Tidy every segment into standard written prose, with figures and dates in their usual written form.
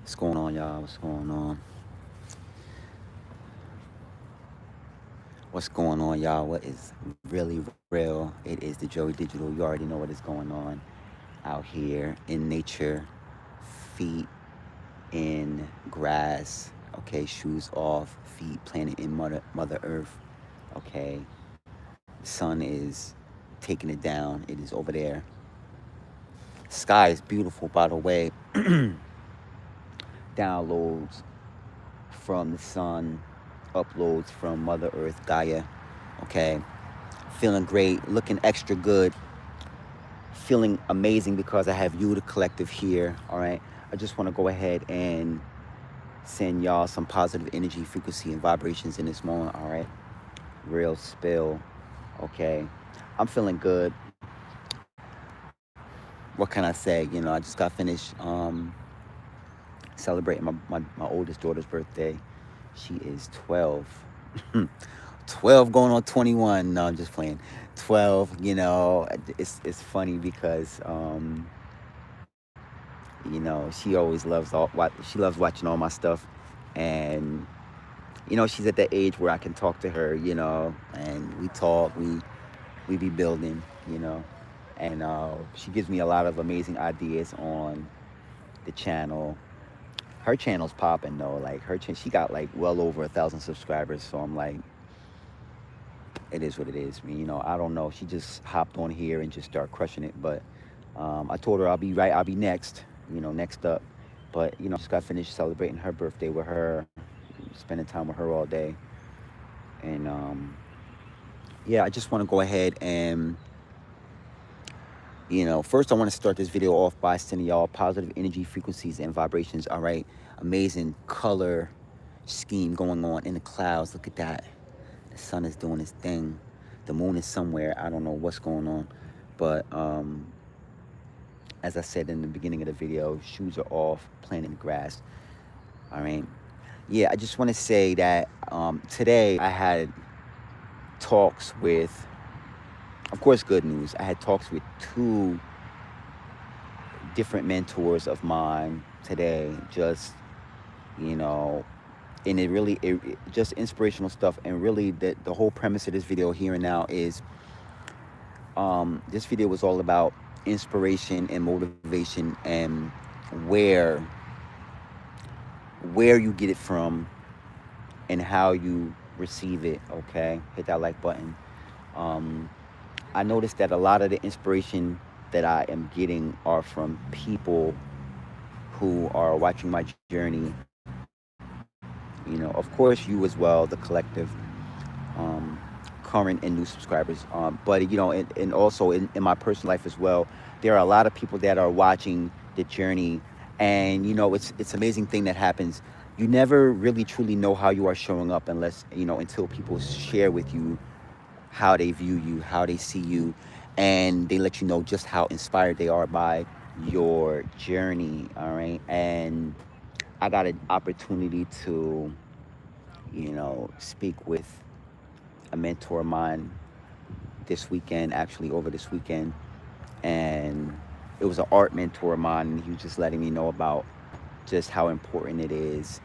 What's going on, y'all? What's going on? What's going on, y'all? What is really real? It is the Joey Digital. You already know what is going on out here in nature. Feet in grass. Okay, shoes off. Feet planted in Mother Earth. Okay, the sun is taking it down. It is over there. Sky is beautiful, by the way. Downloads from the sun, uploads from Mother Earth, Gaia. Okay, feeling great, looking extra good, feeling amazing because I have you, the collective, here. All right, I just want to go ahead and send y'all some positive energy, frequency, and vibrations in this moment. All right, real spill. Okay, I'm feeling good. What can I say? I just got finished celebrating my oldest daughter's birthday. She is 12. 12 going on 21. No, I'm just playing. 12, it's funny because she always loves she loves watching all my stuff, and she's at that age where I can talk to her, and we talk, we be building, and she gives me a lot of amazing ideas on the channel. Her channel's popping though, like she got like well over 1,000 subscribers, so I'm like, it is what it is. I mean, I don't know. She just hopped on here and just started crushing it. But I told her I'll be next, next up. But, just got finished celebrating her birthday with her, spending time with her all day. And yeah, I just want to go ahead and, first I want to start this video off by sending y'all positive energy, frequencies, and vibrations. All right. Amazing color scheme going on in the clouds. Look at that. The sun is doing its thing. The moon is somewhere. I don't know what's going on. But as I said in the beginning of the video, shoes are off, playing in the grass. All right. Yeah, I just want to say that today I had talks with, of course, good news. I had talks with two different mentors of mine today. Just, you know, and it just inspirational stuff. And really, the whole premise of this video here and now is this video was all about inspiration and motivation, and where where you get it from and how you receive it. Okay, hit that like button. um, I noticed that a lot of the inspiration that I am getting are from people who are watching my journey. Of course, you as well, the collective, um, current and new subscribers. But and also in my personal life as well, there are a lot of people that are watching the journey, and it's amazing thing that happens. You never really truly know how you are showing up unless until people share with you how they view you, how they see you, and they let you know just how inspired they are by your journey. All right, and I got an opportunity to speak with a mentor of mine this weekend, actually over this weekend. And it was an art mentor of mine, and he was just letting me know about just how important it is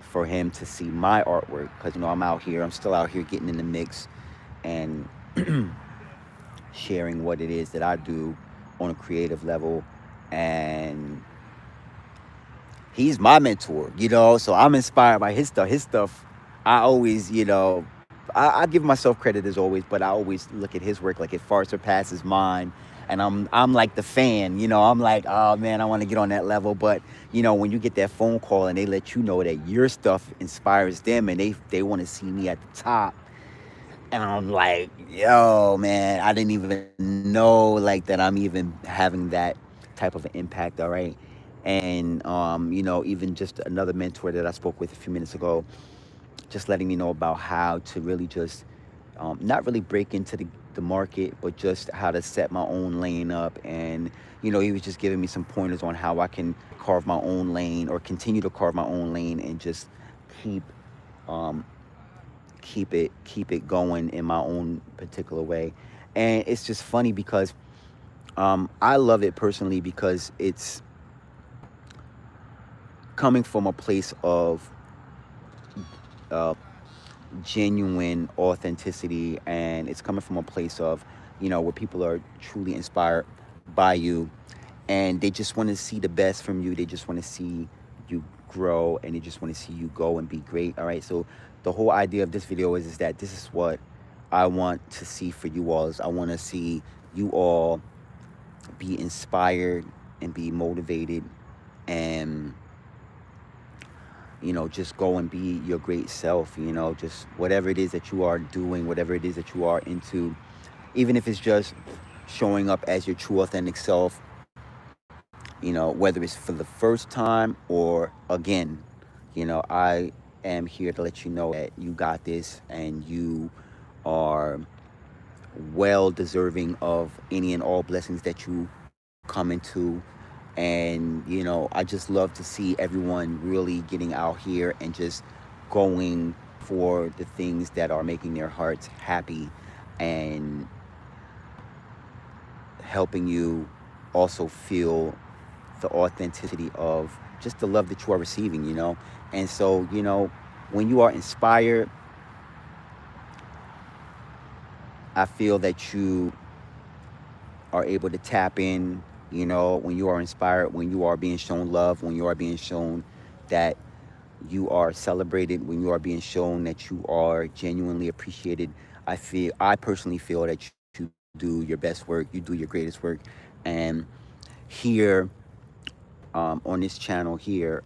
for him to see my artwork, because I'm still out here getting in the mix and sharing what it is that I do on a creative level. And he's my mentor, so I'm inspired by his stuff. I always, I give myself credit as always, but I always look at his work like it far surpasses mine. And I'm like the fan, I'm like, oh man, I want to get on that level. But when you get that phone call and they let you know that your stuff inspires them, and they want to see me at the top, and I'm like, yo, man, I didn't even know like that I'm even having that type of an impact. All right. And even just another mentor that I spoke with a few minutes ago, just letting me know about how to really just not really break into the market, but just how to set my own lane up. And he was just giving me some pointers on how I can carve my own lane, or continue to carve my own lane, and just keep um, keep it going in my own particular way. And it's just funny because I love it personally, because coming from a place of uh, genuine authenticity, and it's coming from a place of, where people are truly inspired by you, and they just want to see the best from you. They just want to see you grow, and they just want to see you go and be great. All right, so the whole idea of this video is that this is what I want to see for you all. Is I want to see you all be inspired and be motivated, and just go and be your great self. Just whatever it is that you are doing, whatever it is that you are into, even if it's just showing up as your true authentic self, whether it's for the first time or again. I am here to let you know that you got this, and you are well deserving of any and all blessings that you come into. And I just love to see everyone really getting out here and just going for the things that are making their hearts happy, and helping you also feel the authenticity of just the love that you are receiving. And so, when you are inspired, I feel that you are able to tap in. When you are inspired, when you are being shown love, when you are being shown that you are celebrated, when you are being shown that you are genuinely appreciated, I personally feel that you do your best work, you do your greatest work. And here, on this channel here,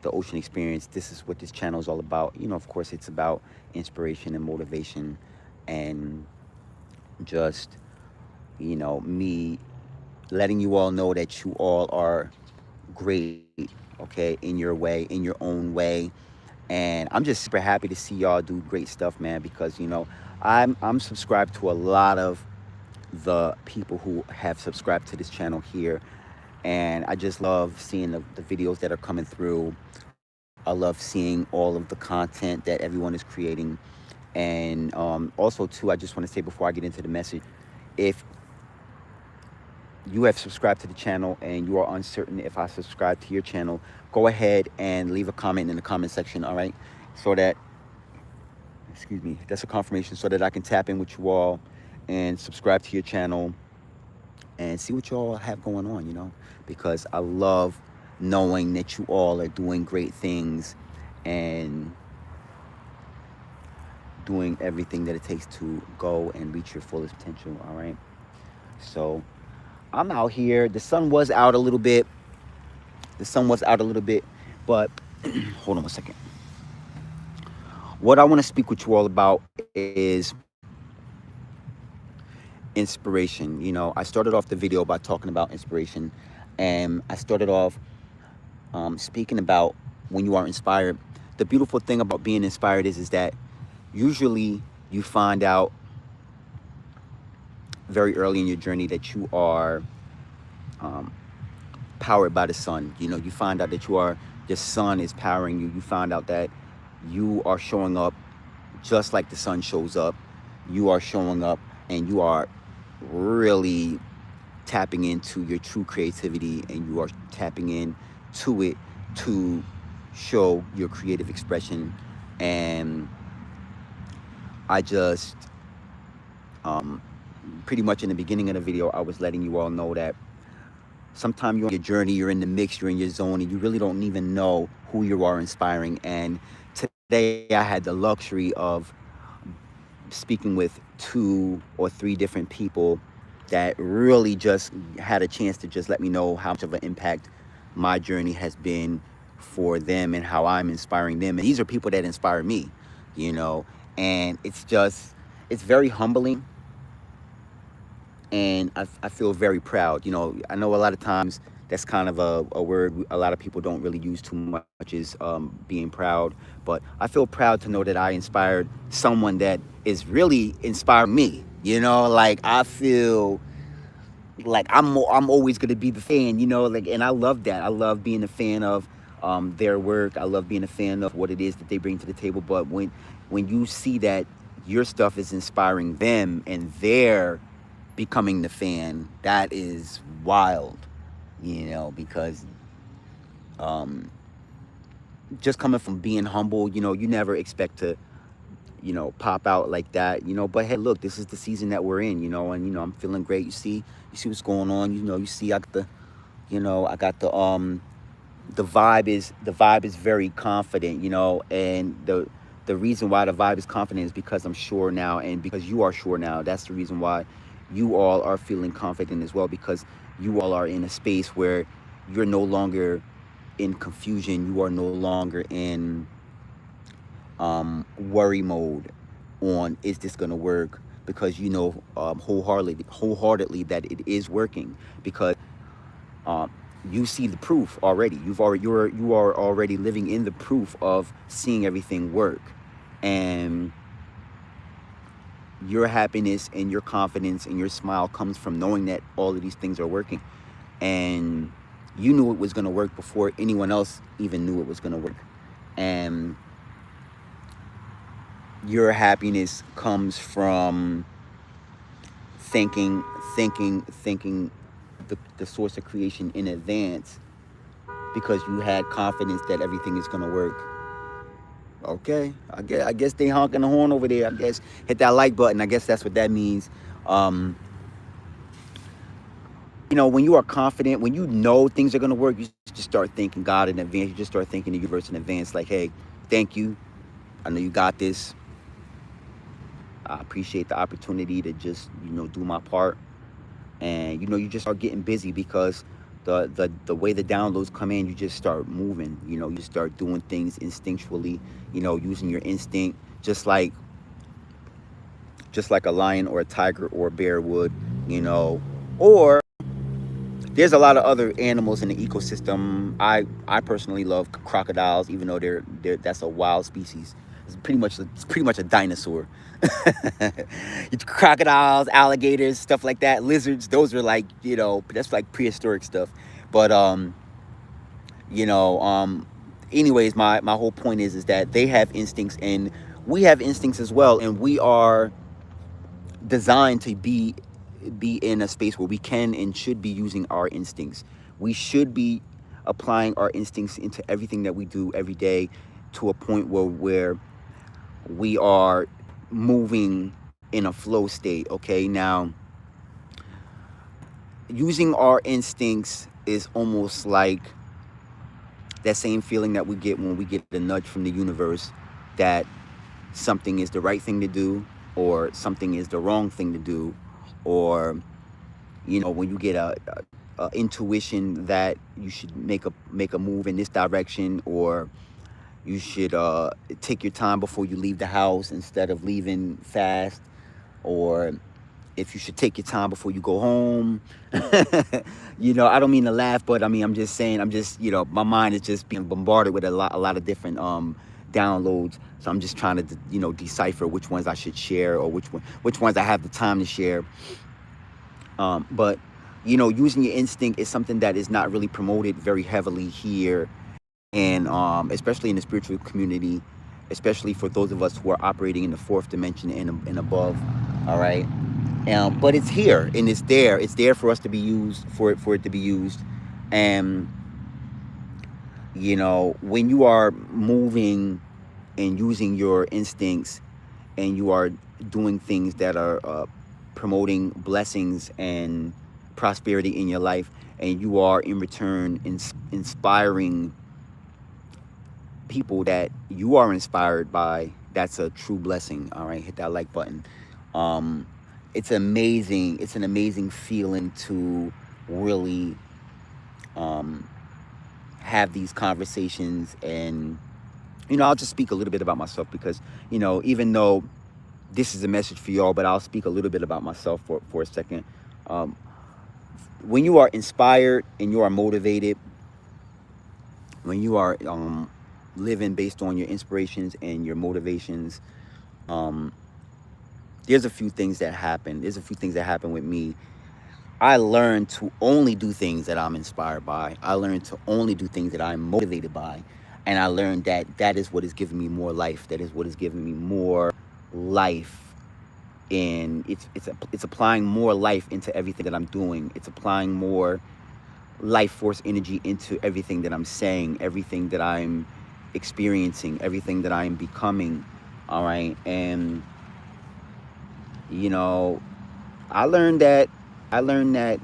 the Ocean Experience, this is what this channel is all about. Of course, it's about inspiration and motivation, and just me letting you all know that you all are great, okay, in your way, in your own way. And I'm just super happy to see y'all do great stuff, man, because I'm subscribed to a lot of the people who have subscribed to this channel here, and I just love seeing the videos that are coming through. I love seeing all of the content that everyone is creating. And also too, I just want to say before I get into the message, if you have subscribed to the channel and you are uncertain if I subscribe to your channel, go ahead and leave a comment in the comment section, all right? So that, excuse me, that's a confirmation, so that I can tap in with you all and subscribe to your channel and see what you all have going on, because I love knowing that you all are doing great things and doing everything that it takes to go and reach your fullest potential, all right? So I'm out here. The sun was out a little bit. But hold on 1 second. What I want to speak with you all about is inspiration. I started off the video by talking about inspiration, and I started off speaking about when you are inspired. The beautiful thing about being inspired is that usually you find out very early in your journey that you are powered by the sun. You find out that the sun is powering you. You find out that you are showing up just like the sun shows up. You are showing up, and you are really tapping into your true creativity, and you are tapping into it to show your creative expression. And I just pretty much in the beginning of the video, I was letting you all know that sometimes you're on your journey, you're in the mix, you're in your zone, and you really don't even know who you are inspiring. And today I had the luxury of speaking with 2 or 3 different people that really just had a chance to just let me know how much of an impact my journey has been for them, and how I'm inspiring them. And these are people that inspire me, and it's very humbling. And I feel very proud. I know a lot of times that's kind of a word a lot of people don't really use too much, is being proud. But I feel proud to know that I inspired someone that is really inspiring me. Like, I feel like I'm always going to be the fan, and I love that. I love being a fan of their work. I love being a fan of what it is that they bring to the table. But when you see that your stuff is inspiring them and they're becoming the fan, that is wild, because just coming from being humble, you never expect to, pop out like that, but hey, look, this is the season that we're in, and I'm feeling great. You see what's going on, you see I got the vibe is very confident, and the reason why the vibe is confident is because I'm sure now, and because you are sure now. That's the reason why you all are feeling confident as well, because you all are in a space where you're no longer in confusion. You are no longer in worry mode on, is this going to work, because wholeheartedly that it is working, because um, you see the proof already. You are already living in the proof of seeing everything work, and your happiness and your confidence and your smile comes from knowing that all of these things are working, and you knew it was going to work before anyone else even knew it was going to work, and your happiness comes from thinking thinking the source of creation in advance, because you had confidence that everything is going to work. Okay, I guess they honking the horn over there. I guess hit that like button. I guess that's what that means. Um, when you are confident, when you know things are going to work, you just start thanking God in advance. You just start thanking the universe in advance, like, hey, thank you. I know you got this. I appreciate the opportunity to just do my part, and you just start getting busy, because the way the downloads come in, you just start moving. You start doing things instinctually, using your instinct, just like a lion or a tiger or a bear would, or there's a lot of other animals in the ecosystem. I personally love crocodiles, even though they're that's a wild species. It's pretty much a dinosaur. It's crocodiles, alligators, stuff like that. Lizards, those are like, that's like prehistoric stuff. But you know, um, anyways, my whole point is that they have instincts and we have instincts as well, and we are designed to be in a space where we can and should be using our instincts. We should be applying our instincts into everything that we do every day, to a point where we are moving in a flow state. Okay, now using our instincts is almost like that same feeling that we get when we get a nudge from the universe that something is the right thing to do, or something is the wrong thing to do, or when you get a intuition that you should make a move in this direction, or you should take your time before you leave the house instead of leaving fast, or if you should take your time before you go home. I don't mean to laugh, but I mean, I'm just saying, my mind is just being bombarded with a lot of different downloads. So I'm just trying to, decipher which ones I should share, or which ones I have the time to share. But using your instinct is something that is not really promoted very heavily here, and especially in the spiritual community, especially for those of us who are operating in the fourth dimension and above. All right. But it's here and it's there. It's there for us to be used, for it to be used. And when you are moving and using your instincts, and you are doing things that are promoting blessings and prosperity in your life, and you are in return inspiring people that you are inspired by, that's a true blessing. All right, hit that like button. um it's amazing. It's an amazing feeling to really um have these conversations. And I'll just speak a little bit about myself, because even though this is a message for y'all, but I'll speak a little bit about myself for a second. um when you are inspired and you are motivated, when you are living based on your inspirations and your motivations, um, there's a few things that happen. There's a few things that happen with me. I learned to only do things that I'm inspired by. I learned to only do things that I'm motivated by. And I learned that that is what is giving me more life. That is what is giving me more life. And it's applying more life into everything that I'm doing. It's applying more life force energy into everything that I'm saying, everything that I'm experiencing, everything that I am becoming. All right. And, you know, I learned that, I learned that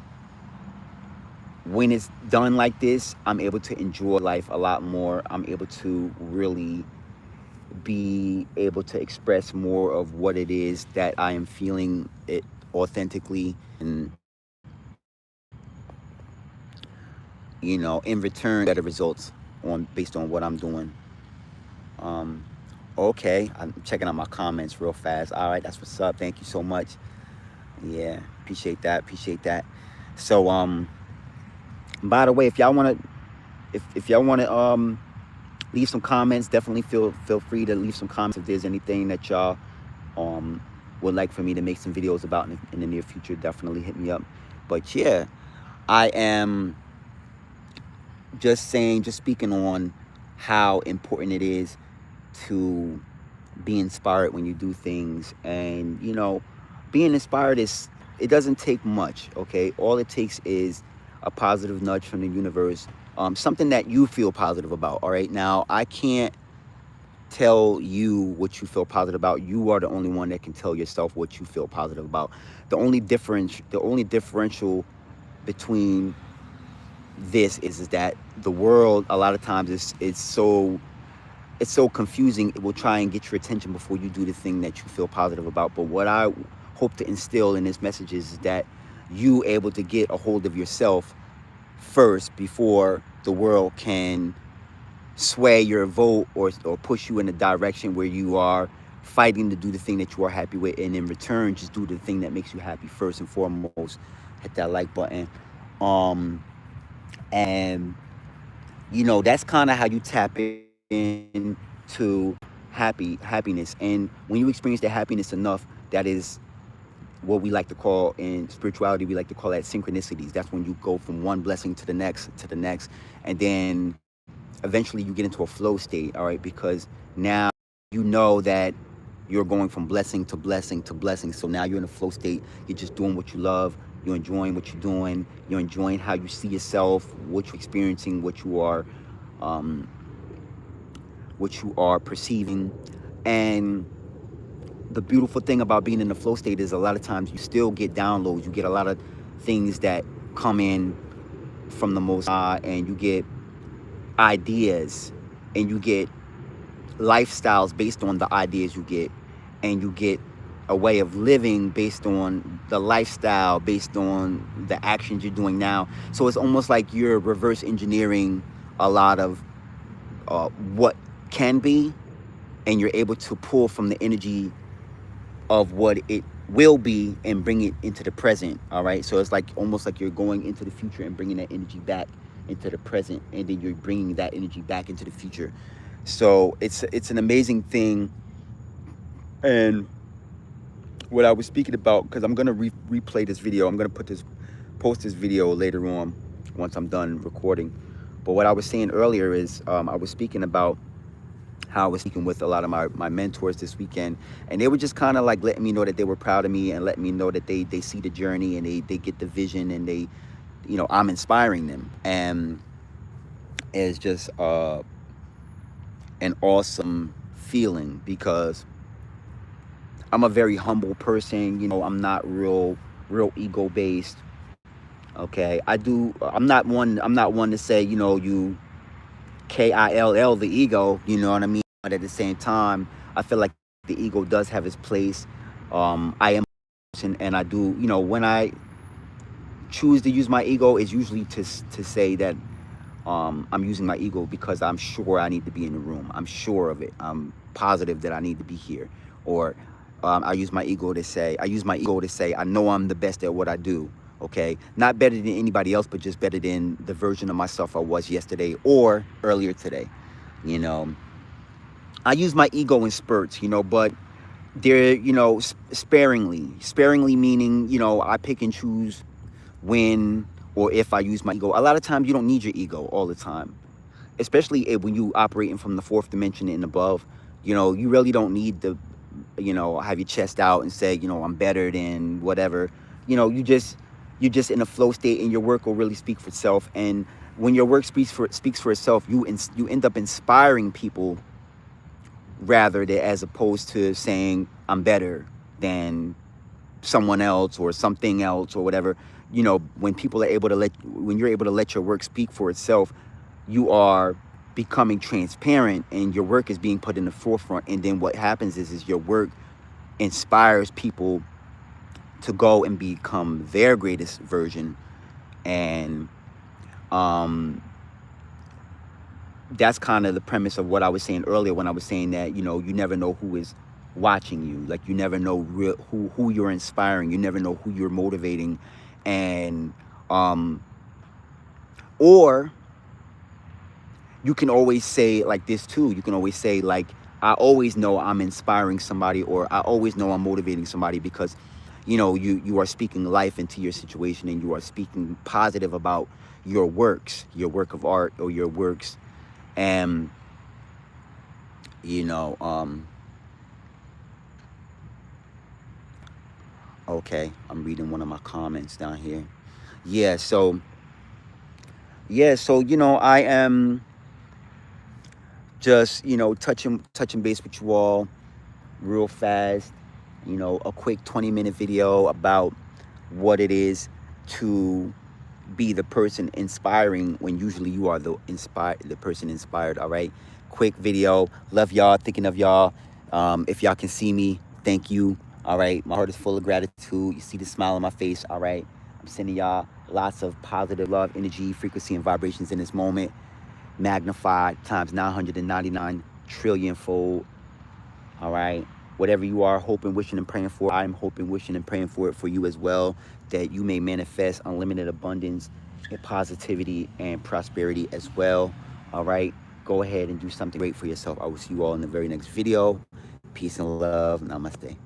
when it's done like this, I'm able to enjoy life a lot more. I'm able to really be able to express more of what it is that I am feeling it authentically. And, you know, in return, better results on based on what I'm doing. Um, okay, I'm checking out my comments real fast. All right, that's what's up. Thank you so much. Yeah, appreciate that. Appreciate that. So, by the way, if y'all wanna, if y'all wanna, leave some comments, definitely feel free to leave some comments if there's anything that y'all um would like for me to make some videos about in the near future. Definitely hit me up. But yeah, I am just saying, just speaking on how important it is to be inspired when you do things. And, you know, being inspired is, it doesn't take much, okay? All it takes is a positive nudge from the universe, something that you feel positive about. All right, now I can't tell you what you feel positive about. You are the only one that can tell yourself what you feel positive about. The only differential between this is that the world a lot of times it's so confusing. It will try and get your attention before you do the thing that you feel positive about. But what I hope to instill in this message is that you able to get a hold of yourself first before the world can sway your vote or push you in a direction where you are fighting to do the thing that you are happy with, and in return just do the thing that makes you happy first and foremost. Hit that like button. Um and you know, that's kind of how you tap into happiness. And when you experience that happiness enough, that is what we like to call, in spirituality, we like to call that synchronicities. That's when you go from one blessing to the next, and then eventually you get into a flow state. All right, because now you know that you're going from blessing to blessing to blessing. So now you're in a flow state. You're just doing what you love. You're enjoying what you're doing. You're enjoying how you see yourself, what you're experiencing, um, what you are perceiving. And the beautiful thing about being in the flow state is a lot of times you still get downloads. You get a lot of things that come in from the Most High, and you get ideas, and you get lifestyles based on the ideas you get, and you get a way of living based on the lifestyle, based on the actions you're doing now. So it's almost like you're reverse engineering a lot of what can be, and you're able to pull from the energy of what it will be and bring it into the present. All right, so it's like almost like you're going into the future and bringing that energy back into the present, and then you're bringing that energy back into the future. So it's an amazing thing. And what I was speaking about, because I'm gonna replay this video, I'm gonna post this video later on once I'm done recording. But what I was saying earlier is, I was speaking about how I was speaking with a lot of my mentors this weekend, and they were just kind of like letting me know that they were proud of me, and letting me know that they see the journey, and they get the vision, and they, you know, I'm inspiring them. And it's just an awesome feeling, because I'm a very humble person. You know, I'm not real ego based. Okay, I'm not one to say, you know, you KILL the ego. You know what I mean? But at the same time, I feel like the ego does have its place. I am a person, and I do, you know, when I choose to use my ego, is usually to say that I'm using my ego because I'm sure I need to be in the room. I'm sure of it. I'm positive that I need to be here. Or I use my ego to say, I know I'm the best at what I do. Okay, not better than anybody else, but just better than the version of myself I was yesterday or earlier today. You know, I use my ego in spurts, you know, but they're, you know, sparingly meaning, you know, I pick and choose when or if I use my ego. A lot of times you don't need your ego all the time, especially when you operating from the fourth dimension and above. You know, you really don't need to, you know, have your chest out and say, you know, I'm better than whatever. You know, you're just in a flow state, and your work will really speak for itself. And when your work speaks for itself, you end up inspiring people rather than as opposed to saying I'm better than someone else or something else or whatever. You know, when you're able to let your work speak for itself, you are becoming transparent and your work is being put in the forefront. And then what happens is your work inspires people to go and become their greatest version. And um that's kind of the premise of what I was saying earlier when I was saying that, you know, you never know who is watching you. Like you never know who you're inspiring. You never know who you're motivating. And um or you can always say like this too. You can always say like, I always know I'm inspiring somebody, or I always know I'm motivating somebody, because you know you are speaking life into your situation, and you are speaking positive about your works, your work of art, or your works. And you know okay, I'm reading one of my comments down here. Yeah, so you know, I am just, you know, touching base with you all real fast. You know, a quick 20-minute video about what it is to be the person inspiring when usually you are the person inspired. All right, quick video. Love y'all, thinking of y'all. If y'all can see me, thank you. All right, my heart is full of gratitude. You see the smile on my face. All right, I'm sending y'all lots of positive love, energy, frequency, and vibrations in this moment, magnified times 999 trillion fold. All right, whatever you are hoping, wishing, and praying for, I'm hoping, wishing, and praying for it for you as well, that you may manifest unlimited abundance and positivity and prosperity as well. All right, go ahead and do something great for yourself. I will see you all in the very next video. Peace and love. Namaste.